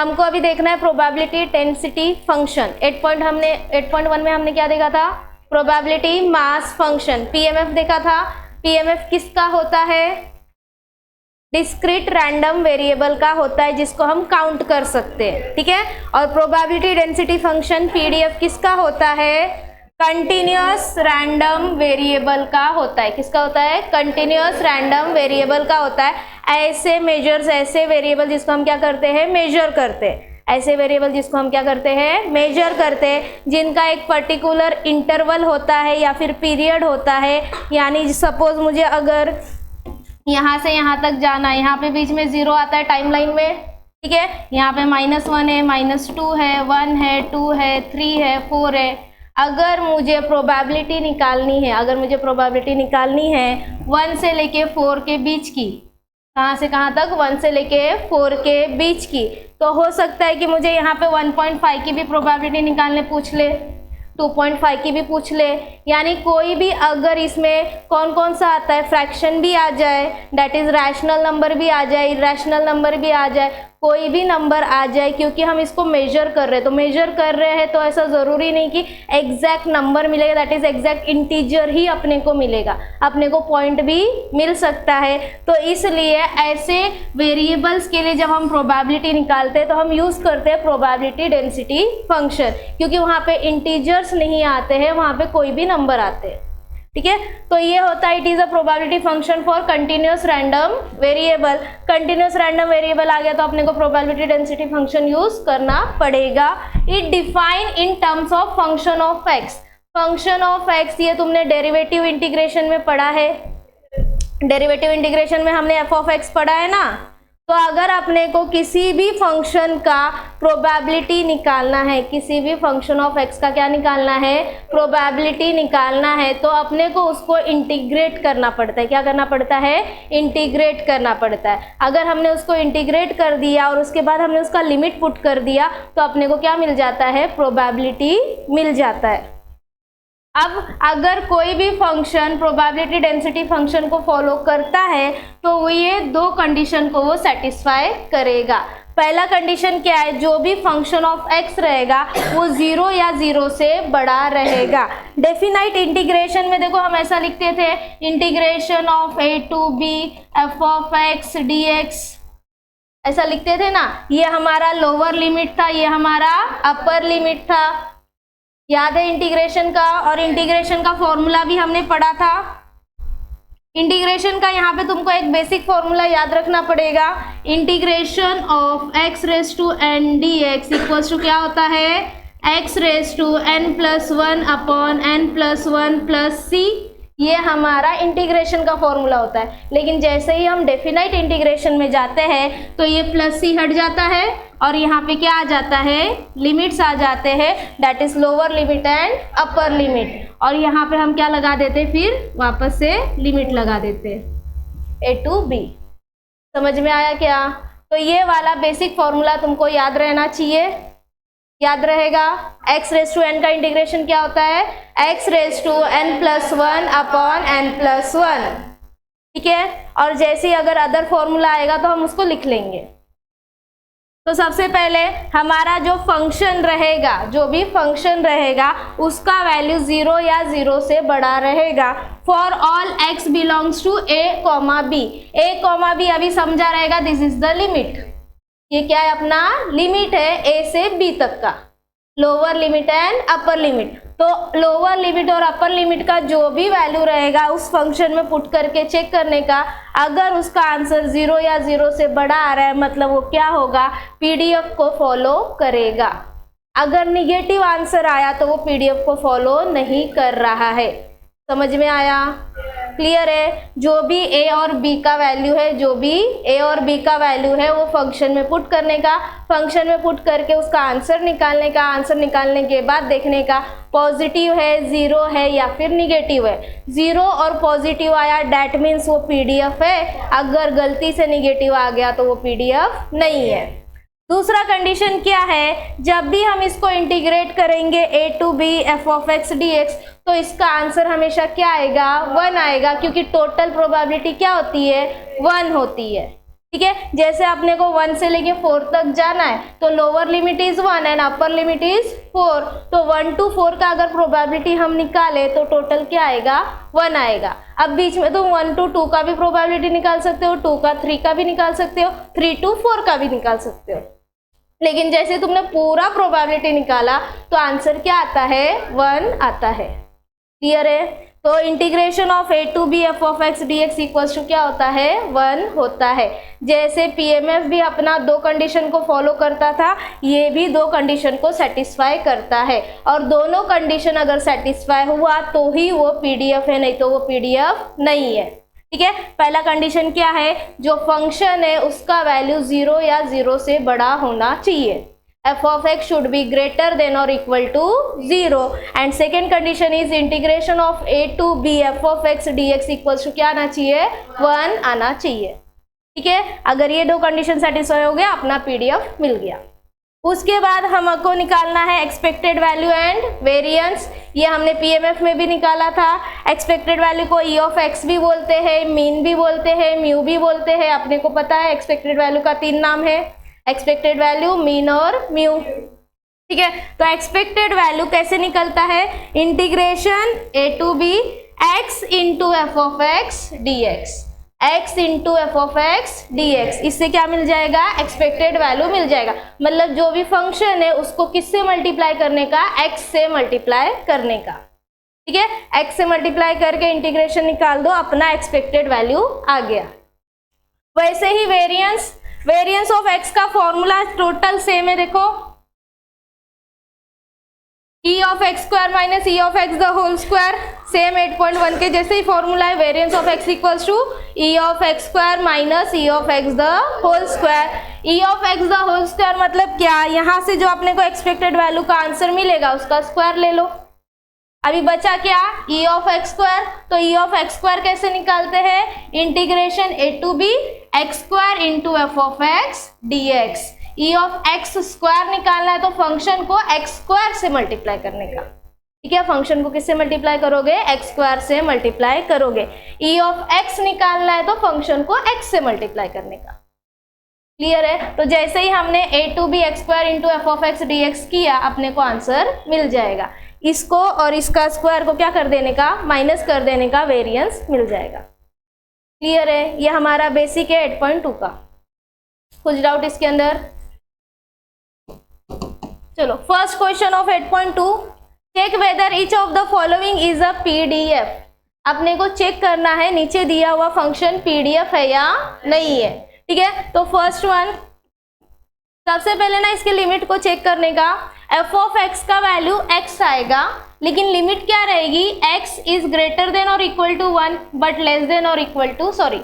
हमको अभी देखना है प्रोबेबिलिटी डेंसिटी फंक्शन। 8.1 में हमने क्या देखा था, प्रोबेबिलिटी मास फंक्शन, पीएमएफ देखा था। पीएमएफ किसका होता है, डिस्क्रीट रैंडम वेरिएबल का होता है जिसको हम काउंट कर सकते हैं, ठीक है। और प्रोबेबिलिटी डेंसिटी फंक्शन पीडीएफ किसका होता है, कंटिन्यूअस रैंडम वेरिएबल का होता है। किसका होता है, कंटिन्यूअस रैंडम वेरिएबल का होता है। ऐसे मेजर्स, ऐसे वेरिएबल जिसको हम क्या करते हैं, मेजर करते हैं, ऐसे वेरिएबल जिसको हम क्या करते हैं, मेजर करते हैं, जिनका एक पर्टिकुलर इंटरवल होता है या फिर पीरियड होता है। यानी सपोज मुझे अगर यहाँ से यहाँ तक जाना है, यहाँ पे बीच में 0 आता है टाइमलाइन में, ठीक है। यहाँ पे -1 है, -2 है, 1 है, 2 है, 3 है, 4 है। अगर मुझे प्रोबेबिलिटी निकालनी है, अगर मुझे प्रोबेबिलिटी निकालनी है 1 से लेके 4 के बीच की, कहाँ से कहाँ तक, 1 से लेके 4 के बीच की, तो हो सकता है कि मुझे यहाँ पे 1.5 की भी प्रोबेबिलिटी निकालने पूछ ले, 2.5 की भी पूछ ले। यानी कोई भी अगर इसमें कौन कौन सा आता है, फ्रैक्शन भी आ जाए, दैट इज रैशनल नंबर भी आ जाए, इरेशनल नंबर भी आ जाए, कोई भी नंबर आ जाए, क्योंकि हम इसको मेजर कर रहे हैं। तो मेजर कर रहे हैं तो ऐसा ज़रूरी नहीं कि एग्जैक्ट नंबर मिलेगा, दैट इज एग्जैक्ट इंटीजर ही अपने को मिलेगा, अपने को पॉइंट भी मिल सकता है। तो इसलिए ऐसे वेरिएबल्स के लिए जब हम प्रोबेबिलिटी निकालते हैं तो हम यूज़ करते हैं प्रोबेबिलिटी डेंसिटी फंक्शन, क्योंकि वहाँ पे इंटीजर्स नहीं आते हैं, वहाँ पे कोई भी नंबर आते हैं, ठीक है। तो ये होता है, it is a probability function for continuous random variable. Continuous random variable आ गया तो अपने को प्रोबेबिलिटी डेंसिटी फंक्शन यूज करना पड़ेगा। It define in terms of function of x. Function of x ये तुमने डेरिवेटिव इंटीग्रेशन में पढ़ा है, डेरिवेटिव इंटीग्रेशन में हमने एफ ऑफ एक्स पढ़ा है ना। तो अगर अपने को किसी भी फंक्शन का प्रोबेबिलिटी निकालना है, किसी भी फंक्शन ऑफ एक्स का क्या निकालना है, प्रोबेबिलिटी निकालना है, तो अपने को उसको इंटीग्रेट करना पड़ता है। क्या करना पड़ता है, इंटीग्रेट करना पड़ता है। अगर हमने उसको इंटीग्रेट कर दिया और उसके बाद हमने उसका लिमिट पुट कर दिया तो अपने को क्या मिल जाता है, प्रोबेबिलिटी मिल जाता है। अब अगर कोई भी फंक्शन प्रोबेबिलिटी डेंसिटी फंक्शन को फॉलो करता है तो ये 2 कंडीशन को वो सेटिस्फाई करेगा। पहला कंडीशन क्या है, जो भी फंक्शन ऑफ एक्स रहेगा वो 0 या 0 से बड़ा रहेगा। डेफिनाइट इंटीग्रेशन में देखो हम ऐसा लिखते थे, integration of a to b f of x dx, ऐसा लिखते थे ना। ये हमारा लोअर लिमिट था, ये हमारा अपर लिमिट था, याद है इंटीग्रेशन का। और इंटीग्रेशन का फॉर्मूला भी हमने पढ़ा था। इंटीग्रेशन का यहाँ पे तुमको एक बेसिक फॉर्मूला याद रखना पड़ेगा, integration of x raise to n dx equals to क्या होता है, x raise to n+1 upon n+1 plus c। ये हमारा इंटीग्रेशन का फॉर्मूला होता है। लेकिन जैसे ही हम डेफिनाइट इंटीग्रेशन में जाते हैं तो ये प्लस सी हट जाता है और यहाँ पे क्या आ जाता है, लिमिट्स आ जाते हैं, that is lower limit and upper limit. और यहाँ पे हम क्या लगा देते, फिर वापस से लिमिट लगा देते a to b। समझ में आया क्या? तो ये वाला बेसिक फॉर्मूला तुमको याद रहना चाहिए, याद रहेगा। x रेज टू n का इंटीग्रेशन क्या होता है, x raise to n+1 upon n+1, ठीक है। और जैसे ही अगर अदर फॉर्मूला आएगा तो हम उसको लिख लेंगे। तो सबसे पहले हमारा जो फंक्शन रहेगा, जो भी फंक्शन रहेगा उसका वैल्यू 0 या 0 से बड़ा रहेगा for all x belongs to a, b। a, b अभी समझा रहेगा, दिस इज द लिमिट। ये क्या है, अपना लिमिट है a से b तक का, lower limit and upper limit. तो लोअर लिमिट और अपर लिमिट का जो भी वैल्यू रहेगा उस फंक्शन में पुट करके चेक करने का, अगर उसका आंसर 0 या 0 से बड़ा आ रहा है मतलब वो क्या होगा, पीडीएफ को फॉलो करेगा। अगर निगेटिव आंसर आया तो वो पीडीएफ को फॉलो नहीं कर रहा है। समझ में आया? क्लियर है? जो भी a और b का वैल्यू है, जो भी a और b का वैल्यू है वो फंक्शन में पुट करने का, फंक्शन में पुट करके उसका आंसर निकालने का, आंसर निकालने के बाद देखने का पॉजिटिव है, 0 है या फिर निगेटिव है। 0 और पॉजिटिव आया डैट मीन्स वो पीडीएफ है, अगर गलती से निगेटिव आ गया तो वो पीडीएफ नहीं है। दूसरा कंडीशन क्या है, जब भी हम इसको इंटीग्रेट करेंगे a to b f of x dx तो इसका आंसर हमेशा क्या आएगा, 1 आएगा, क्योंकि टोटल प्रोबेबिलिटी क्या होती है, 1 होती है। ठीक है। जैसे अपने को 1 से लेके 4 तक जाना है तो lower limit is 1 and upper limit is 4, तो 1 to 4 का अगर प्रोबेबिलिटी हम निकाले तो टोटल क्या आएगा, 1 आएगा। अब बीच में तुम 1 to 2 का भी प्रोबेबिलिटी निकाल सकते हो, 2 का 3 का भी निकाल सकते हो, 3 to 4 का भी निकाल सकते हो, लेकिन जैसे तुमने पूरा प्रोबेबिलिटी निकाला तो आंसर क्या आता है, 1 आता है। क्लियर है। तो integration of a to b f of x dx equals to क्या होता है, 1 होता है। जैसे पीएमएफ भी अपना 2 कंडीशन को फॉलो करता था, ये भी 2 कंडीशन को सेटिस्फाई करता है, और दोनों कंडीशन अगर सेटिस्फाई हुआ तो ही वो पीडीएफ है, नहीं तो वो पीडीएफ नहीं है। ठीक है। पहला कंडीशन क्या है, जो फंक्शन है उसका वैल्यू 0 या 0 से बड़ा होना चाहिए, f of x should be greater than or equal to 0, and second condition is integration of a to b f of x dx equals to क्या आना चाहिए, 1 आना चाहिए। ठीक है। अगर ये 2 कंडीशन सेटिस्फाई हो गया, अपना पीडीएफ मिल गया। उसके बाद हमको निकालना है एक्सपेक्टेड वैल्यू एंड वेरिएंस। ये हमने पीएमएफ में भी निकाला था। एक्सपेक्टेड वैल्यू को ई ऑफ एक्स भी बोलते हैं, मीन भी बोलते हैं, म्यू भी बोलते हैं। अपने को पता है एक्सपेक्टेड वैल्यू का 3 नाम है, एक्सपेक्टेड वैल्यू, मीन और म्यू। ठीक है। तो एक्सपेक्टेड वैल्यू कैसे निकलता है, integration a to b x into F of x d x, x into F of x d x, इससे क्या मिल जाएगा, एक्सपेक्टेड वैल्यू मिल जाएगा। मतलब जो भी फंक्शन है उसको किससे मल्टीप्लाई करने का, x से मल्टीप्लाई करने का। ठीक है। x से मल्टीप्लाई करके इंटीग्रेशन निकाल दो, अपना एक्सपेक्टेड वैल्यू आ गया। वैसे ही वेरिएंस, वेरिएंस ऑफ x का फॉर्मूला टोटल सेम है। देखो, e of x square minus e of x the whole square, same 8.1 के जैसे ही फॉर्मूला है। Variance of x equals to e of x square minus e of x the whole square. e of x the whole square मतलब क्या, यहाँ से जो अपने को एक्सपेक्टेड वैल्यू का आंसर मिलेगा उसका स्क्वायर ले लो। अभी बचा क्या, e ऑफ एक्स स्क्वायर। तो e ऑफ एक्स स्क्वायर कैसे निकालते हैं, integration a to b x square into F of x d x. E of x square निकालना है तो फंक्शन को एक्स स्क्वायर से मल्टीप्लाई करने का। ठीक है। फंक्शन को किससे मल्टीप्लाई करोगे, एक्स स्क्वायर से मल्टीप्लाई करोगे। ई ऑफ एक्स निकालना है तो फंक्शन को एक्स से मल्टीप्लाई करने का। क्लियर है। तो जैसे ही हमने a to b x square into F of x d x किया, अपने को आंसर मिल जाएगा। इसको और इसका स्क्वायर को क्या कर देने का, माइनस कर देने का, वेरिएंस मिल जाएगा। क्लियर है। ये हमारा बेसिक है 8.2 का। कुछ डाउट इसके अंदर? चलो, first question of 8.2, check whether each of the following is a PDF. अपने को चेक करना है नीचे दिया हुआ फंक्शन पीडीएफ है या नहीं है। ठीक है। तो फर्स्ट वन, सबसे पहले ना इसके लिमिट को चेक करने का। एफ ऑफ एक्स का वैल्यू x आएगा, लेकिन लिमिट क्या रहेगी, x इज ग्रेटर देन और equal to 1 but less than और equal to, sorry,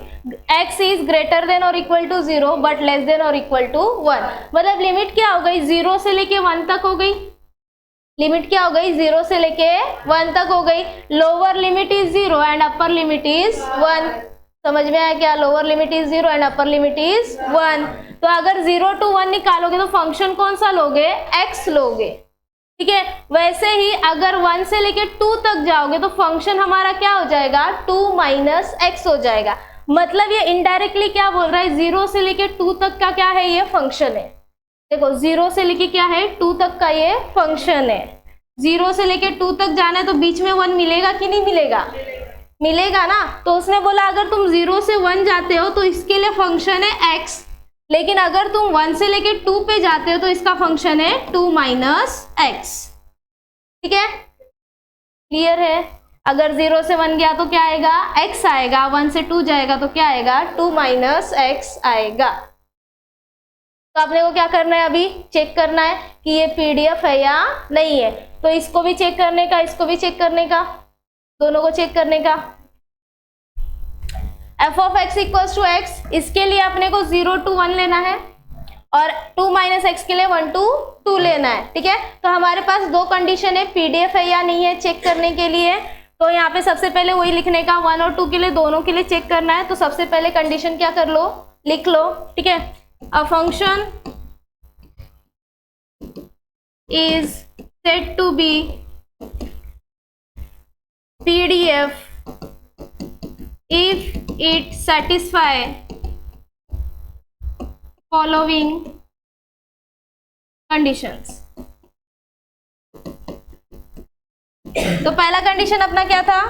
x is greater than और equal to 0 but less than और इक्वल टू 1। मतलब लिमिट क्या हो गई, 0 से लेके 1 तक हो गई। लिमिट क्या हो गई, 0 से लेके 1 तक हो गई। Lower limit is 0 and upper limit is 1। समझ में आया क्या, lower limit is 0 and upper limit is 1। तो अगर 0 to 1 निकालोगे तो फंक्शन कौन सा लोगे, x लोगे। ठीक है। वैसे ही अगर 1 से लेके 2 तक जाओगे तो फंक्शन हमारा क्या हो जाएगा, 2 माइनस एक्स हो जाएगा। मतलब ये इनडायरेक्टली क्या बोल रहा है, 0 से लेके 2 तक का क्या है, ये फंक्शन है। देखो, 0 से लेके क्या है, 2 तक का ये फंक्शन है। 0 से लेके 2 तक जाना है तो बीच में 1 मिलेगा कि नहीं मिलेगा, मिलेगा ना। तो उसने बोला अगर तुम 0 से 1 जाते हो तो इसके लिए फंक्शन है x, लेकिन अगर तुम 1 से लेके 2 पे जाते हो तो इसका फंक्शन है 2 माइनस एक्स। ठीक है। क्लियर है। अगर 0 से 1 गया तो क्या आएगा, x आएगा। 1 से 2 जाएगा तो क्या आएगा, 2 माइनस एक्स आएगा। तो आपने को क्या करना है, अभी चेक करना है कि ये पीडीएफ है या नहीं है। तो इसको भी चेक करने का, इसको भी चेक करने का, दोनों को चेक करने का। F of x equals to x, इसके लिए अपने को 0 to 1 लेना है और 2 माइनस एक्स के लिए 1 to 2 लेना है। ठीक है। तो हमारे पास 2 कंडीशन है, पीडीएफ है या नहीं है चेक करने के लिए। तो यहाँ पे सबसे पहले वही लिखने का, 1 और 2 के लिए, दोनों के लिए चेक करना है। तो सबसे पहले कंडीशन क्या कर लो, लिख लो। ठीक है। A function is said to be PDF if it satisfy following conditions. तो पहला कंडीशन अपना क्या था,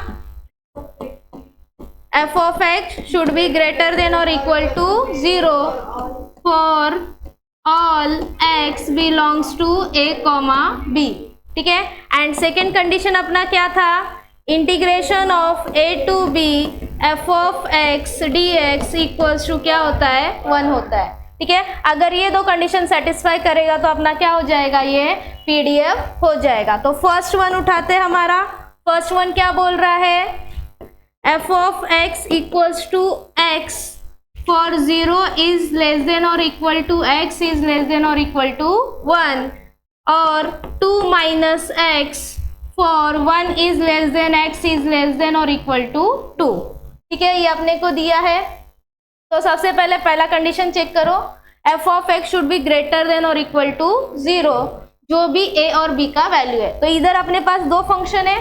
f of x should be greater than or equal to 0 for all x belongs to a, b, ठीक है। एंड सेकेंड कंडीशन अपना क्या था, integration of a to b f of x dx equals to क्या होता है, 1 होता है, ठीक है। अगर ये दो कंडीशन सेटिस्फाई करेगा तो अपना क्या हो जाएगा, ये पीडीएफ हो जाएगा। तो फर्स्ट वन उठाते हैं, हमारा फर्स्ट वन क्या बोल रहा है, f of x equals to x for 0 is less than or equal to x is less than or equal to 1 और 2 minus x for 1 is less than x is less than or equal to 2, ठीक है। ये अपने को दिया है। तो सबसे पहले पहला कंडीशन चेक करो, f of x should be greater than or equal to 0, जो भी a और b का वैल्यू है। तो इधर अपने पास दो फंक्शन है,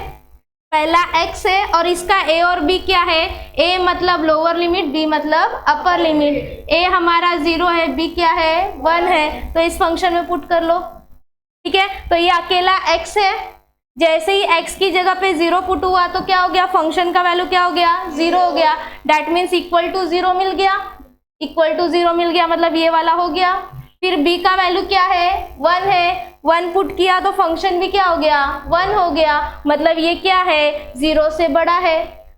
पहला x है और इसका a और b क्या है, a मतलब लोअर लिमिट, b मतलब अपर लिमिट। a हमारा 0 है, b क्या है, 1 है, तो इस फंक्शन में पुट कर लो, ठीक है। तो ये अकेला x है, जैसे ही x की जगह पे 0 पुट हुआ तो क्या हो गया, फंक्शन का वैल्यू क्या हो गया, 0 हो गया। दैट मीन्स इक्वल टू 0 मिल गया, इक्वल टू 0 मिल गया, मतलब ये वाला हो गया। फिर b का वैल्यू क्या है, 1 है, 1 पुट किया तो फंक्शन भी क्या हो गया, 1 हो गया, मतलब ये क्या है, 0 से बड़ा है।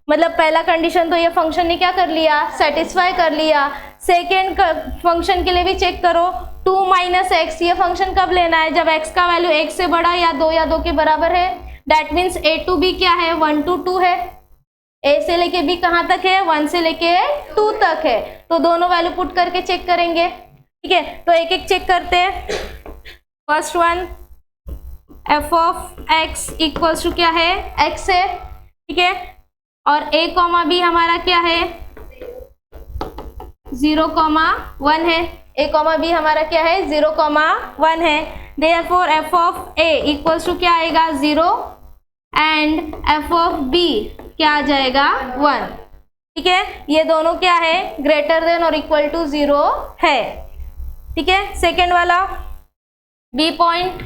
मतलब पहला कंडीशन तो ये फंक्शन ने क्या कर लिया, सेटिस्फाई कर लिया। सेकेंड फंक्शन के लिए भी चेक करो, 2 माइनस एक्स, ये फंक्शन कब लेना है, जब x का वैल्यू 1 से बड़ा या 2 के बराबर है। That means a to b क्या है, 1 to 2 है। a से लेके b कहाँ तक है, 1 से लेके 2 तक है। तो दोनों वैल्यू पुट करके चेक करेंगे, ठीक है। तो एक एक चेक करते हैं। First one, f of x equals to क्या है, x है, ठीक है। और a कॉमा b हमारा क्या है, 0,1 है। a कॉमा b हमारा क्या है, 0,1 है। Therefore f of a equals to क्या आएगा, 0 एंड f of b क्या आ जाएगा, 1, ठीक है। ये दोनों क्या है, ग्रेटर देन और इक्वल टू 0 है, ठीक है। सेकेंड वाला b point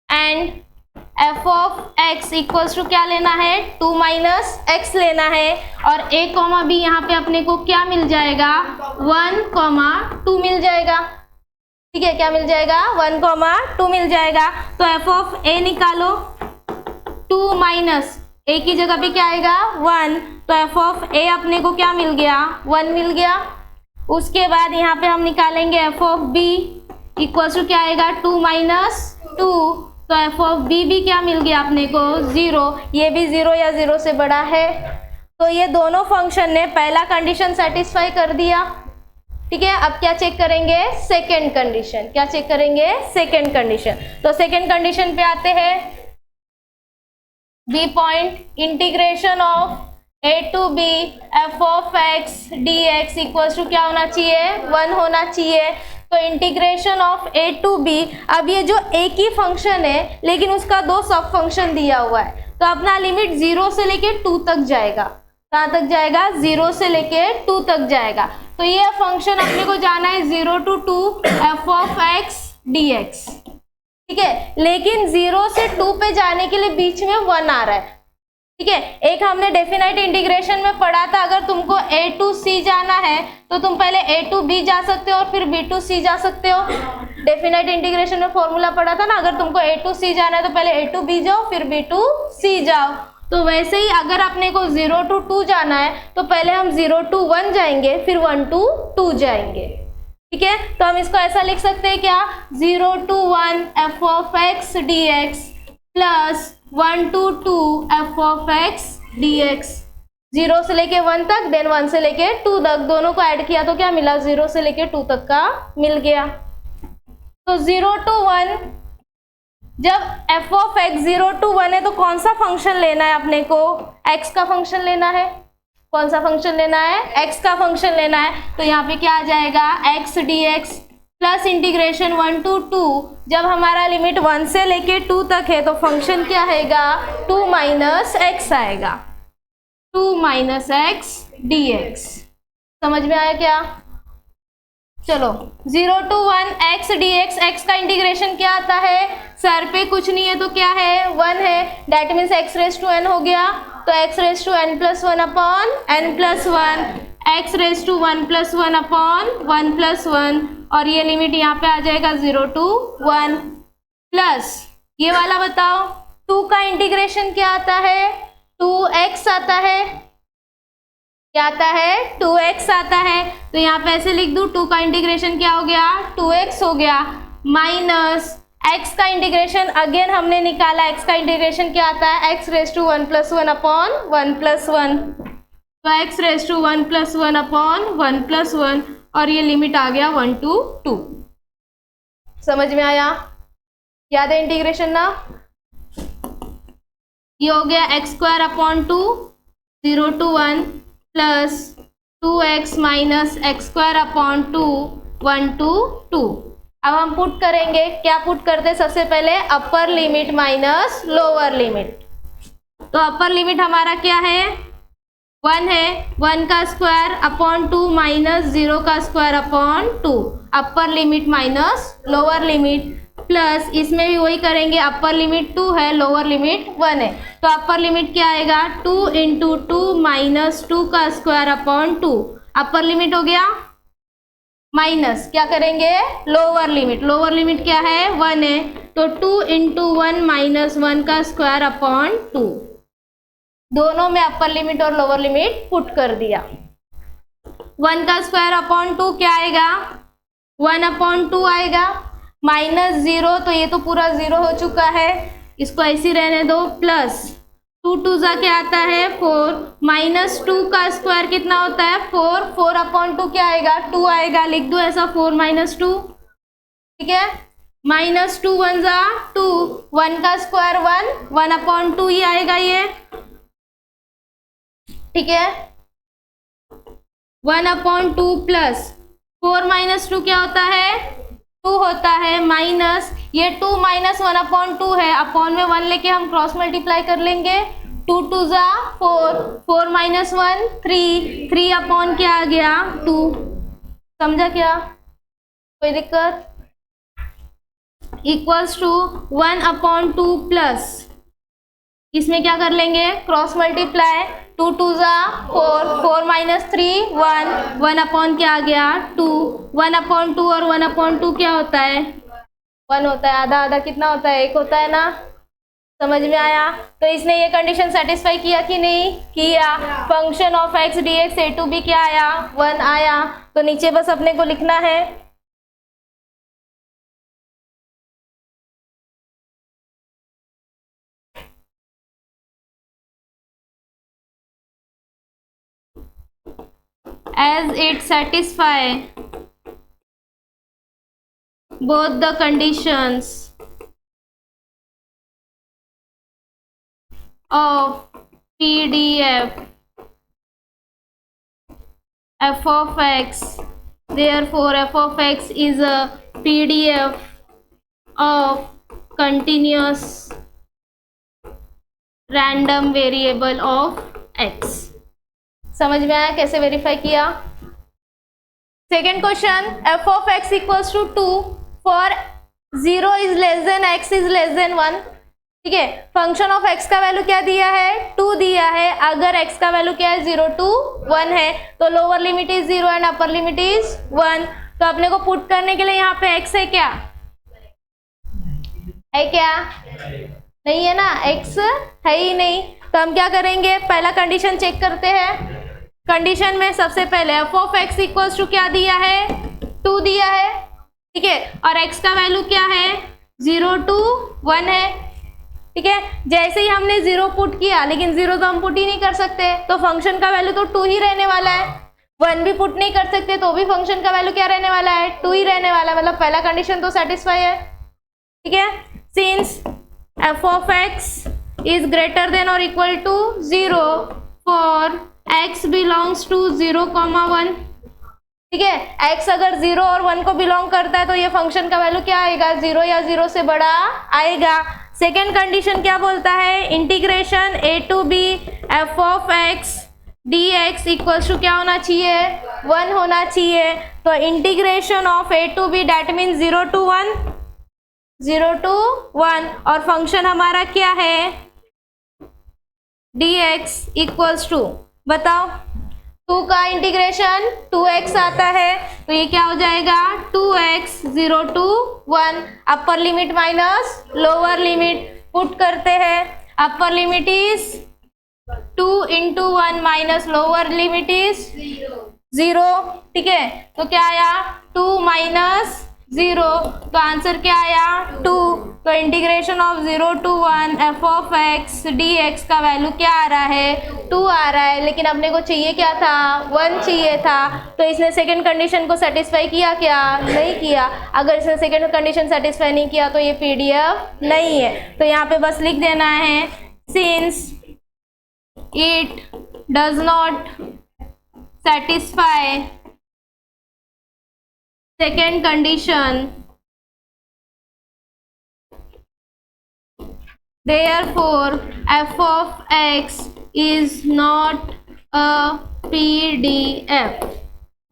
and f of x equals to क्या लेना है, 2 माइनस एक्स लेना है। और a कॉमा b यहाँ पे अपने को क्या मिल जाएगा, 1,2 मिल जाएगा, ठीक है। क्या मिल जाएगा, 1,2 मिल जाएगा। तो f of a निकालो, 2 माइनस a की जगह पे क्या आएगा, 1, तो f of a अपने को क्या मिल गया, 1 मिल गया। उसके बाद यहाँ पे हम निकालेंगे f of b equals to क्या आएगा, 2 माइनस 2, तो f of b भी क्या मिल गया अपने को, 0। ये भी 0 या 0 से बड़ा है। तो ये दोनों फंक्शन ने पहला कंडीशन सेटिस्फाई कर दिया, ठीक है। अब क्या चेक करेंगे, सेकेंड कंडीशन। क्या चेक करेंगे, सेकेंड कंडीशन। तो सेकेंड कंडीशन पे आते हैं, b point integration of a to b f of x dx equals to क्या होना चाहिए, 1 होना चाहिए। तो integration of a to b, अब ये जो a की फंक्शन है लेकिन उसका दो सब फंक्शन दिया हुआ है, तो अपना लिमिट 0 से लेके 2 तक जाएगा। कहाँ तक जाएगा, 0 से लेके 2 तक जाएगा। तो ये फंक्शन अपने को जाना है 0 to 2 f of x dx, ठीक है। लेकिन 0 से 2 पे जाने के लिए बीच में 1 आ रहा है, ठीक है। एक हमने डेफिनाइट इंटीग्रेशन में पढ़ा था, अगर तुमको a to c जाना है तो तुम पहले a to b जा सकते हो और फिर b to c जा सकते हो। डेफिनाइट इंटीग्रेशन में फॉर्मूला पढ़ा था ना, अगर तुमको a to c जाना है तो पहले a to b जाओ फिर b to c जाओ। तो वैसे ही अगर अपने को 0 to 2 जाना है तो पहले हम 0 to 1 जाएंगे फिर 1 to 2 जाएंगे, ठीक है। तो हम इसको ऐसा लिख सकते हैं क्या, 0 to 1 f of x dx plus 1 to 2 f of x dx। 0 से लेके 1 तक, देन 1 से लेके 2 तक, दोनों को ऐड किया तो क्या मिला, 0 से लेके 2 तक का मिल गया। तो 0 to 1, जब f of x 0 to 1 है तो कौन सा फंक्शन लेना है अपने को, x का फंक्शन लेना है। कौन सा फंक्शन लेना है, x का फंक्शन लेना है। तो यहाँ पे क्या आ जाएगा, x dx plus integration 1 to 2, जब हमारा लिमिट 1 से लेके 2 तक है तो फंक्शन क्या आएगा, 2 माइनस एक्स आएगा, 2 माइनस एक्स dx। समझ में आया क्या। चलो 0 to 1 x dx, x का इंटीग्रेशन क्या आता है, सर पे कुछ नहीं है तो क्या है 1 है, that means x raise to n हो गया, तो x raise to n plus 1 upon n plus 1, x raise to 1 plus 1 upon 1 plus 1, और ये लिमिट यहाँ पे आ जाएगा 0 to 1 प्लस ये वाला बताओ 2 का इंटीग्रेशन क्या आता है, 2x आता है, क्या आता है 2x आता है, तो यहाँ पे ऐसे लिख दूँ 2 का इंटीग्रेशन क्या हो गया 2x हो गया, माइनस x का इंटीग्रेशन अगेन हमने निकाला, x का इंटीग्रेशन क्या आता है x raise to 1 plus 1 upon 1 plus 1, तो x raise to 1 plus 1 upon 1 plus 1, और ये लिमिट आ गया 1 to 2। समझ में आया, याद है इंटीग्रेशन ना, ये हो गया x square upon 2 0 to 1 plus 2x minus x square upon 2 1 to 2। अब हम पुट करेंगे, क्या पुट करते सबसे पहले upper limit minus lower limit, तो अपर लिमिट हमारा क्या है 1 है, 1 का स्क्वायर अपॉन 2 माइनस 0 का square upon 2, upper limit minus lower limit, plus इसमें भी वही करेंगे, अपर लिमिट 2 है, लोअर लिमिट 1 है, तो अपर लिमिट क्या आएगा 2 इंटू 2 माइनस 2 का स्क्वायर अपॉन 2, अपर लिमिट हो गया, माइनस क्या करेंगे लोअर लिमिट, लोअर लिमिट क्या है 1 है, तो 2 इंटू 1 माइनस 1 का स्क्वायर अपॉन 2, दोनों में अपर लिमिट और लोअर लिमिट पुट कर दिया। 1 का स्क्वायर अपॉन 2 क्या आएगा 1 अपॉन 2 आएगा, माइनस 0, तो ये तो पूरा 0 हो चुका है, इसको ऐसे रहने दो, प्लस 2 2 जा क्या आता है 4, माइनस 2 का स्क्वायर कितना होता है 4, 4 अपॉन 2 क्या आएगा 2 आएगा, लिख दो ऐसा 4 माइनस 2, ठीक है, माइनस 2 1 जा 2, 1 का स्क्वायर 1, 1 अपॉन 2 ही आएगा ये, ठीक है, 1 अपॉन 2 प्लस 4 माइनस 2 क्या होता है 2 होता है, माइनस ये 2 माइनस 1 अपॉन 2 है, अपॉन में 1 लेके हम क्रॉस मल्टीप्लाई कर लेंगे, 2 2 जा 4, 4 माइनस 1 3, 3 अपॉन क्या आ गया 2, समझा क्या, कोई दिक्कत, इक्वल्स टू 1 अपॉन 2 प्लस इसमें क्या कर लेंगे क्रॉस मल्टीप्लाई, 2 2 जा 4, 4 माइनस 3 1, 1 अपॉन क्या आ गया 2, 1 अपॉन 2 और 1 अपॉन 2 क्या होता है 1 होता है, आधा आधा कितना होता है 1 होता है ना, समझ में आया। तो इसने ये कंडीशन सेटिस्फाई किया कि नहीं किया, function of x d x a to b क्या आया 1 आया, तो नीचे बस अपने को लिखना है as it satisfy both the conditions of PDF f of x, therefore f of x is a PDF of continuous random variable of x। समझ में आया कैसे वेरीफाई किया। Second question, f of x equals to 2 for 0 is less than x is less than 1, ठीक है, function of x का value क्या दिया है 2 दिया है, अगर एक्स का वैल्यू क्या है 0 to 1 है, तो lower limit is 0 and upper limit is 1, तो अपने को पुट करने के लिए यहाँ पे एक्स है क्या नहीं है ना, एक्स है ही नहीं, तो हम क्या करेंगे पहला कंडीशन चेक करते हैं। कंडीशन में सबसे पहले f of x equals to क्या दिया है 2 दिया है, ठीक है, और एक्स का वैल्यू क्या है 0 to 1 है, ठीक है, जैसे ही हमने 0 पुट किया, लेकिन 0 तो हम पुट ही नहीं कर सकते, तो फंक्शन का वैल्यू तो 2 ही रहने वाला है, 1 भी पुट नहीं कर सकते तो भी फंक्शन का वैल्यू क्या रहने वाला है 2 ही रहने वाला है, मतलब पहला कंडीशन तो सेटिस्फाई है, ठीक है, since f of x is greater than or equal to 0 for x belongs to 0, 1, ठीक है, x अगर 0 और 1 को बिलोंग करता है तो ये फंक्शन का वैल्यू क्या आएगा 0 या 0 से बड़ा आएगा। सेकेंड कंडीशन क्या बोलता है, integration a to b f of x dx equals to क्या होना चाहिए 1 होना चाहिए। तो integration of a to b that mean 0 to 1, 0 to 1, और फंक्शन हमारा क्या है dx इक्वल्स टू, बताओ 2 का इंटीग्रेशन 2x आता है, तो ये क्या हो जाएगा 2x 0 to 1, upper limit minus lower limit put करते हैं, upper limit is 2 into 1 minus lower limit is 0, ठीक है। तो क्या आया 2 माइनस 0, तो आंसर क्या आया 2। तो integration of 0 to 1 f of x dx का वैल्यू क्या आ रहा है 2 आ रहा है, लेकिन अपने को चाहिए क्या था 1 चाहिए था। तो इसने सेकंड कंडीशन को सेटिस्फाई किया क्या, नहीं किया। अगर इसने सेकंड कंडीशन सेटिस्फाई नहीं किया तो ये पीडीएफ नहीं है। तो यहाँ पे बस लिख देना है since it does not satisfy second condition, therefore f of x is not a PDF।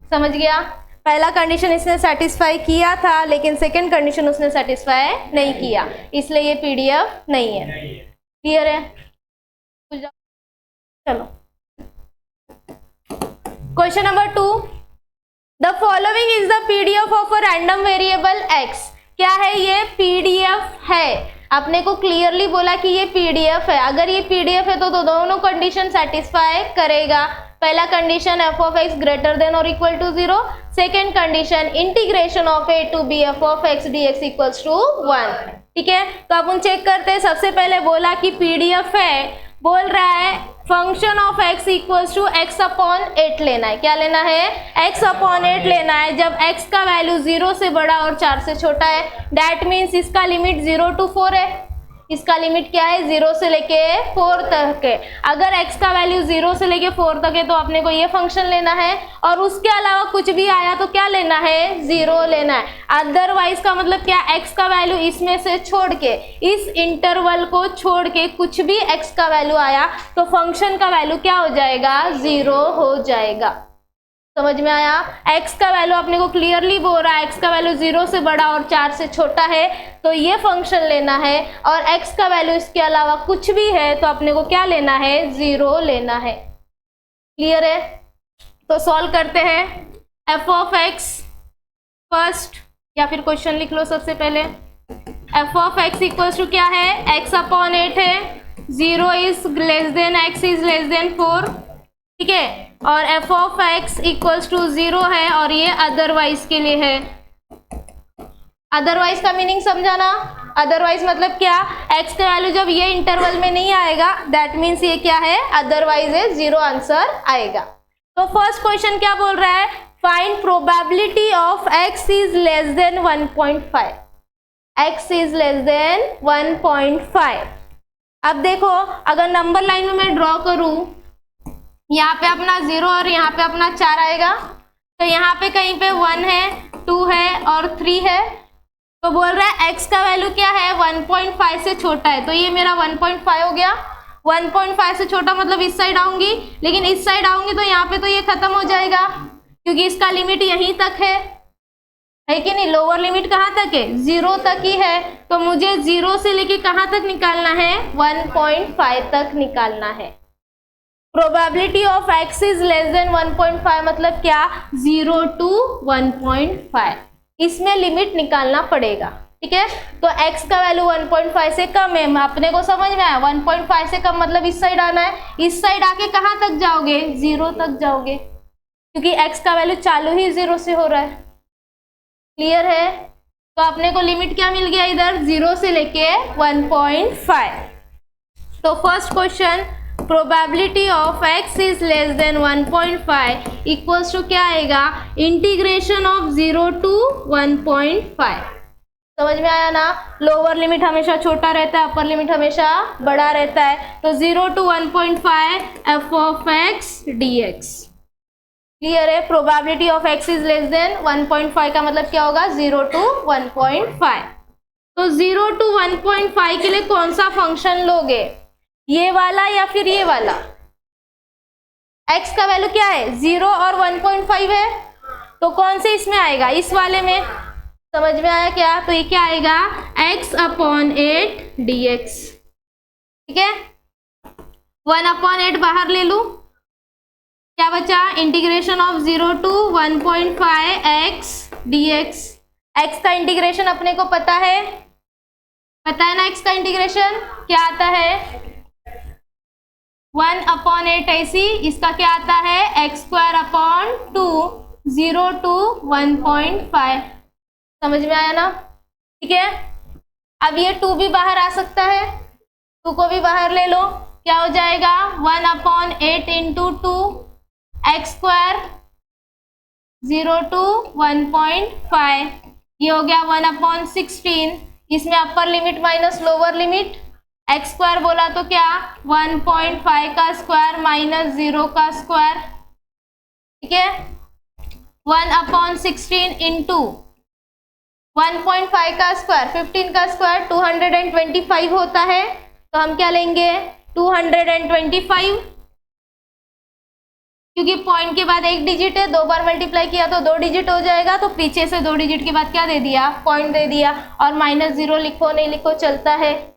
समझ गया, पहला कंडीशन इसने सेटिस्फाई किया था लेकिन सेकंड कंडीशन उसने सेटिस्फाई नहीं किया, इसलिए ये पीडीएफ नहीं है। क्लियर है? चलो question number 2, the following is the PDF of a random variable x। क्या है ये पीडीएफ है, आपने को क्लियरली बोला कि ये पीडीएफ है। अगर ये पीडीएफ है तो दोनों कंडीशन सेटिस्फाई करेगा। पहला condition f of x greater than और equal to 0, second condition integration of a to b f of x dx equals to 1। ठीक है, तो अपन चेक करते हैं। सबसे पहले बोला कि पीडीएफ है, बोल रहा है function of x equals to x upon 8 लेना है। क्या लेना है x अपॉन 8 लेना है। जब x का वैल्यू 0 से बड़ा और 4 से छोटा है, दैट मीन्स इसका लिमिट 0 to 4 है। इसका लिमिट क्या है 0 से लेके 4 तक है। अगर x का वैल्यू 0 से लेके 4 तक है तो अपने को ये फंक्शन लेना है, और उसके अलावा कुछ भी आया तो क्या लेना है 0 लेना है। अदरवाइज का मतलब क्या, x का वैल्यू इसमें से छोड़ के, इस इंटरवल को छोड़ के कुछ भी x का वैल्यू आया तो फंक्शन का वैल्यू क्या हो जाएगा 0 हो जाएगा। समझ में आया? x का वैल्यू अपने को क्लियरली बोल रहा है x का वैल्यू 0 से बड़ा और 4 से छोटा है तो ये फंक्शन लेना है, और x का वैल्यू इसके अलावा कुछ भी है तो अपने को क्या लेना है 0 लेना है। क्लियर है? तो सॉल्व करते हैं। f ऑफ x फर्स्ट, या फिर क्वेश्चन लिख लो सबसे पहले। f of x equals to क्या है x अपॉन 8 है, 0 is less than x is less than 4। ठीक है, और f of x equals to 0 है, और ये अदरवाइज के लिए है। अदरवाइज का मीनिंग समझाना। अदरवाइज मतलब क्या, x का वैल्यू जब ये इंटरवल में नहीं आएगा दैट मीन्स ये क्या है अदरवाइज है, 0 आंसर आएगा। तो फर्स्ट क्वेश्चन क्या बोल रहा है, find probability of x is less than 1.5। x is less than 1.5। अब देखो, अगर नंबर लाइन में मैं ड्रॉ करूं, यहाँ पे अपना 0 और यहाँ पे अपना 4 आएगा, तो यहाँ पे कहीं पे 1 है, 2 है और 3 है। तो बोल रहा है x का वैल्यू क्या है 1.5 से छोटा है, तो ये मेरा 1.5 हो गया। 1.5 से छोटा मतलब इस साइड आऊंगी, लेकिन इस साइड आऊंगी तो यहाँ पे तो ये खत्म हो जाएगा क्योंकि इसका लिमिट यहीं तक है कि नहीं। लोअर लिमिट कहाँ तक है 0 तक ही है, तो मुझे 0 से लेके कहाँ तक निकालना है 1.5 तक निकालना है। Probability of x is less than 1.5 मतलब क्या 0 to 1.5, इसमें लिमिट निकालना पड़ेगा। ठीक है, तो x का वैल्यू 1.5 से कम है, अपने को समझ में आया। 1.5 से कम मतलब इस साइड आना है, इस साइड आके कहाँ तक जाओगे 0 तक जाओगे, क्योंकि x का वैल्यू चालू ही 0 से हो रहा है। क्लियर है? तो अपने को लिमिट क्या मिल गया इधर 0 से लेके 1.5। तो first question, probability of x is less than 1.5 equals to क्या आएगा इंटीग्रेशन ऑफ 0 to 1.5। समझ में आया ना? लोअर लिमिट हमेशा छोटा रहता है, अपर लिमिट हमेशा बड़ा रहता है। तो 0 to 1.5 f of x dx। Clear है? Probability of x is less than 1.5 का मतलब क्या होगा 0 to 1.5। तो 0 to 1.5 के लिए कौन सा फंक्शन लोगे, ये वाला या फिर ये वाला? x का वैल्यू क्या है 0 और 1.5 है, तो कौन से इसमें आएगा, इस वाले में। समझ में आया क्या? तो ये क्या आएगा x/8 dx। ठीक है, 1/8 बाहर ले लूं, क्या बचा, integration of 0 to 1.5 x dx। x का इंटीग्रेशन अपने को पता है ना, x का इंटीग्रेशन क्या आता है 1/8 ऐसी, इसका क्या आता है x²/2 0 to 1.5। समझ में आया ना? ठीक है, अब ये 2 भी बाहर आ सकता है, 2 को भी बाहर ले लो, क्या हो जाएगा 1/8 इंटू 2 x² 0 to 1.5, ये हो गया 1/16। इसमें upper limit minus lower limit, x² बोला तो क्या 1.5 का स्क्वायर माइनस 0 का स्क्वायर। ठीक है, 1/16 इंटू 1.5 का स्क्वायर 15 का स्क्वायर 225 होता है, तो हम क्या लेंगे 225, क्योंकि पॉइंट के बाद एक डिजिट है, 2 बार मल्टीप्लाई किया तो 2 डिजिट हो जाएगा, तो पीछे से 2 डिजिट के बाद क्या दे दिया, पॉइंट दे दिया, और -0 लिखो नहीं लिखो चलता है।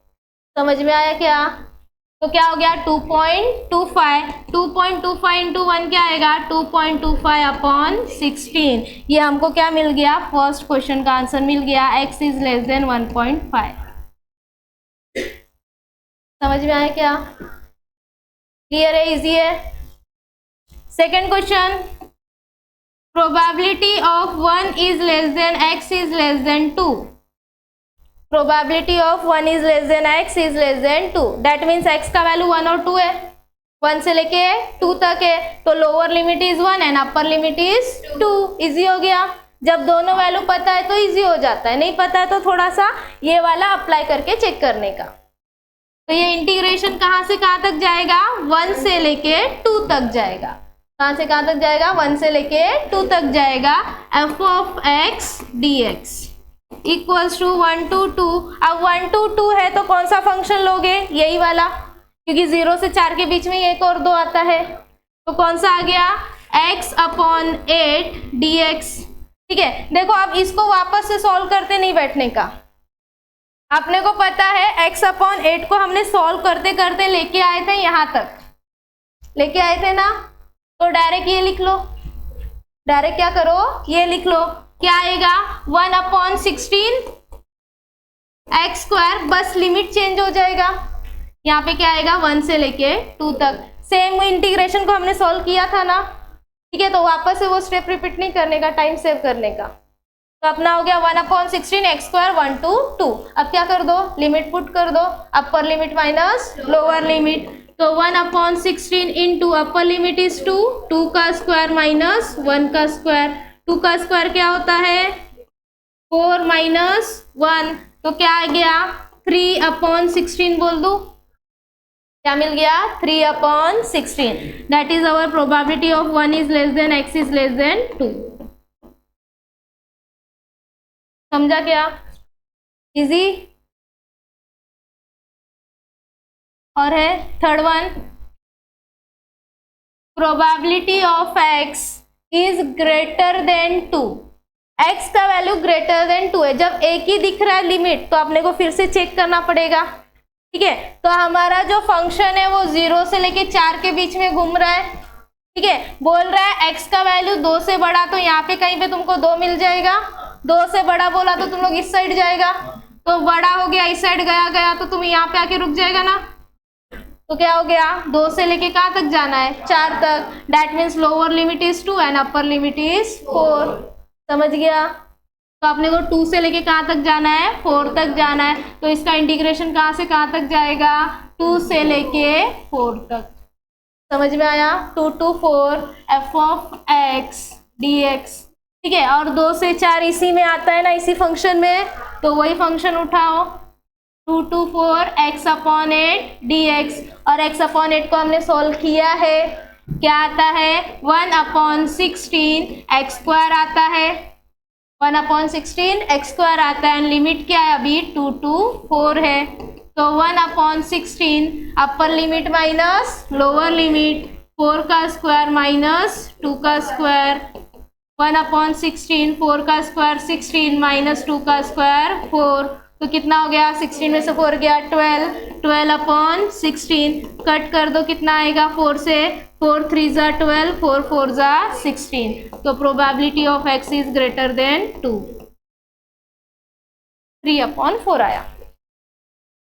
समझ में आया क्या? तो क्या हो गया 2.25, 2.25 इंटू 1 क्या आएगा 2.25/16। ये हमको क्या मिल गया, फर्स्ट क्वेश्चन का आंसर मिल गया, x इज लेस देन 1.5। समझ में आया क्या? क्लियर है, इजी है। Second question, probability of 1 is less than x is less than 2। Probability of 1 is less than x is less than 2, that means x का value 1 और 2 है, 1 से लेके 2 तक है, तो lower limit is 1 and upper limit is 2। Easy हो गया, जब दोनों वैल्यू पता है तो इजी हो जाता है, नहीं पता है तो थोड़ा सा ये वाला अप्लाई करके चेक करने का। तो ये इंटीग्रेशन कहाँ से कहाँ तक जाएगा, 1 से लेके 2 तक जाएगा। कहाँ से कहाँ तक जाएगा, 1 से लेके 2 तक जाएगा। f(x) dx equals to 1 to 2। अब 1 to 2 है तो कौन सा फंक्शन लोगे, यही वाला, क्योंकि 0 से 4 के बीच में 1 और 2 आता है, तो कौन सा आ गया x/8 dx। ठीक है, देखो अब इसको वापस से सॉल्व करते नहीं बैठने का, अपने को पता है x/8 को हमने सॉल्व करते करते लेके आए थे, यहाँ तक लेके आए थे ना, तो डायरेक्ट ये लिख लो, डायरेक्ट क्या करो ये लिख लो, क्या आएगा 1/16 x², बस लिमिट चेंज हो जाएगा, यहाँ पे क्या आएगा 1 से लेके 2 तक। सेम इंटीग्रेशन को हमने सॉल्व किया था ना, ठीक है, तो वापस से वो स्टेप रिपीट नहीं करने का, टाइम सेव करने का। तो अपना हो गया 1/16 x² 1 to 2। अब क्या कर दो, लिमिट पुट कर दो, upper limit minus lower limit, तो 1/16 इंटू अपर लिमिट इज 2, 2 का स्क्वायर माइनस 1 का स्क्वायर, 2 का स्क्वायर क्या होता है 4 - 1, तो क्या आ गया 3/16 बोल दो, क्या मिल गया 3/16। That is our probability of 1 is less than x is less than 2। समझा क्या? इजी। और है third one, probability of x is greater than 2। x का वैल्यू ग्रेटर देन 2 है, जब एक ही दिख रहा है लिमिट तो अपने को फिर से चेक करना पड़ेगा। ठीक है, तो हमारा जो फंक्शन है वो 0 से लेके 4 के बीच में घूम रहा है। ठीक है, बोल रहा है x का वैल्यू 2 से बड़ा, तो यहाँ पे कहीं पे तुमको 2 मिल जाएगा, 2 से बड़ा बोला तो तुम लोग इस साइड जाएगा, तो बड़ा हो गया इस साइड गया तो तुम यहाँ पे आके रुक जाएगा ना, तो क्या हो गया 2 से लेके कहाँ तक जाना है 4 तक, that means lower limit is 2 and upper limit is 4। समझ गया? तो अपने को 2 से लेके कहाँ तक जाना है 4 तक जाना है, तो इसका इंटीग्रेशन कहाँ से कहाँ तक जाएगा 2 से लेके 4 तक। समझ में आया? 2 to 4 f(x) dx। ठीक है, और 2 से 4 इसी में आता है ना, इसी फंक्शन में, तो वही फंक्शन उठाओ 2 to 4 x/8 dx, और x/8 को हमने सॉल्व किया है, क्या आता है 1/16 x² आता है, 1/16 x² आता है, लिमिट क्या है अभी 2 to 4 है, तो 1/16 upper limit minus lower limit, 4 का स्क्वायर माइनस 2 का स्क्वायर 1/16, 4 का स्क्वायर 16 माइनस 2 का स्क्वायर 4, तो कितना हो गया, 16 में से 4 गया 12, 12/16 कट कर दो, कितना आएगा 4 से, 4 3 ज़ा 12, 4 4 ज़ा 16, तो probability of x is greater than 2, 3/4 आया।